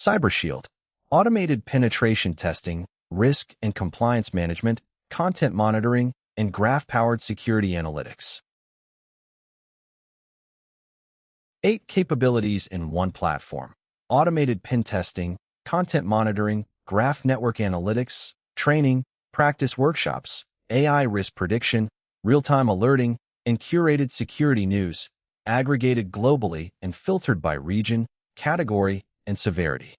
CyberShield, automated penetration testing, risk and compliance management, content monitoring, and graph-powered security analytics. 8 capabilities in one platform: automated pen testing, content monitoring, graph network analytics, training, practice workshops, AI risk prediction, real-time alerting, and curated security news, aggregated globally and filtered by region, category, and severity.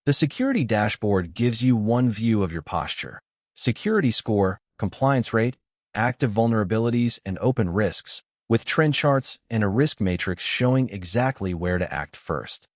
The security dashboard gives you one view of your posture: security score, compliance rate, active vulnerabilities, and open risks, with trend charts and a risk matrix showing exactly where to act first.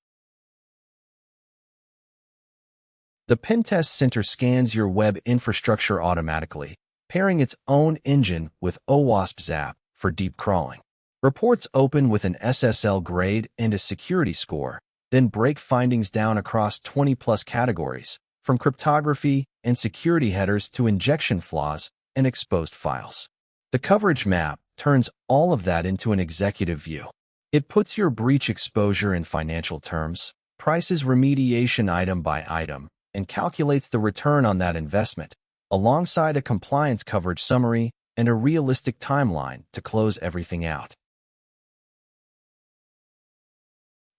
The Pentest Center scans your web infrastructure automatically, pairing its own engine with OWASP ZAP for deep crawling. Reports open with an SSL grade and a security score, then break findings down across 20-plus categories, from cryptography and security headers to injection flaws and exposed files. The coverage map turns all of that into an executive view. It puts your breach exposure in financial terms, prices remediation item by item, and calculates the return on that investment, alongside a compliance coverage summary and a realistic timeline to close everything out.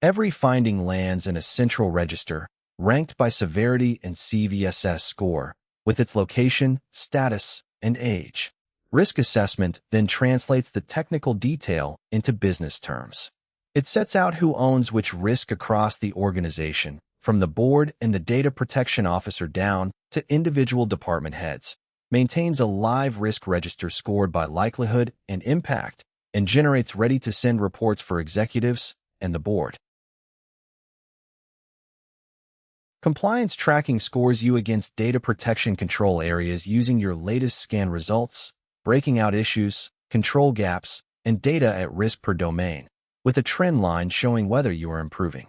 Every finding lands in a central register, ranked by severity and CVSS score, with its location, status, and age. Risk assessment then translates the technical detail into business terms. It sets out who owns which risk across the organization, from the board and the data protection officer down to individual department heads, maintains a live risk register scored by likelihood and impact, and generates ready-to-send reports for executives and the board. Compliance tracking scores you against data protection control areas using your latest scan results, breaking out issues, control gaps, and data at risk per domain, with a trend line showing whether you are improving.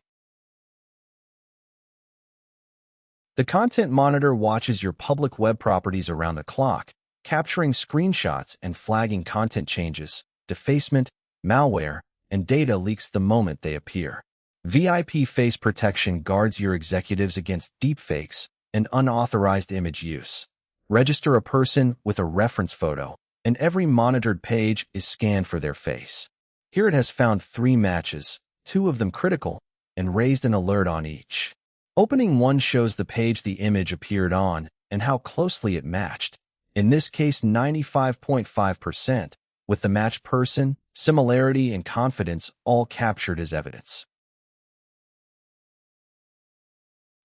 The Content Monitor watches your public web properties around the clock, capturing screenshots and flagging content changes, defacement, malware, and data leaks the moment they appear. VIP Face Protection guards your executives against deepfakes and unauthorized image use. Register a person with a reference photo, and every monitored page is scanned for their face. Here it has found 3 matches, 2 of them critical, and raised an alert on each. Opening one shows the page the image appeared on and how closely it matched, in this case 95.5%, with the matched person, similarity, and confidence all captured as evidence.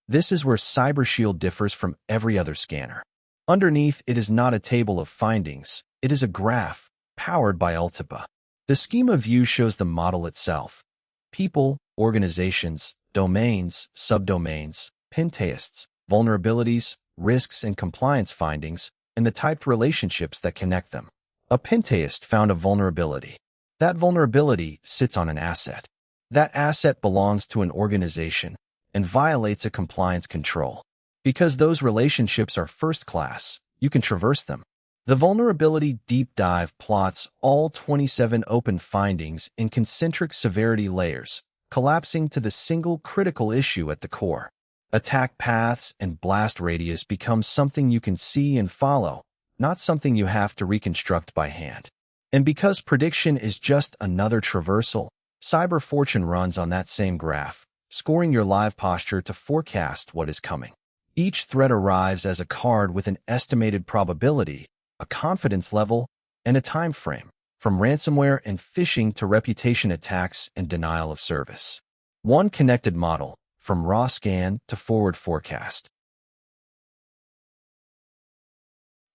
This is where CyberShield differs from every other scanner. Underneath, it is not a table of findings, it is a graph, powered by Ultipa. The schema view shows the model itself: people, organizations, domains, subdomains, pentastes, vulnerabilities, risks and compliance findings, and the typed relationships that connect them. A pentaste found a vulnerability. That vulnerability sits on an asset. That asset belongs to an organization and violates a compliance control. Because those relationships are first class, you can traverse them. The vulnerability deep dive plots all 27 open findings in concentric severity layers, collapsing to the single critical issue at the core. Attack paths and blast radius become something you can see and follow, not something you have to reconstruct by hand. And because prediction is just another traversal, Cyber Fortune runs on that same graph, scoring your live posture to forecast what is coming. Each threat arrives as a card with an estimated probability, a confidence level, and a time frame, from ransomware and phishing to reputation attacks and denial of service. One connected model, from raw scan to forward forecast.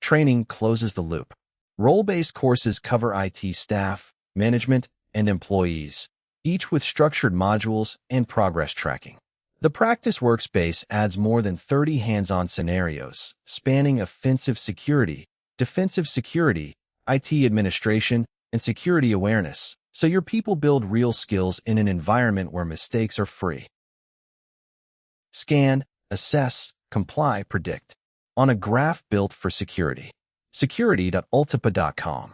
Training closes the loop. Role-based courses cover IT staff, management, and employees, each with structured modules and progress tracking. The practice workspace adds more than 30 hands-on scenarios, spanning offensive security, defensive security, IT administration, and security awareness, so your people build real skills in an environment where mistakes are free. Scan, assess, comply, predict. On a graph built for security. security.ultipa.com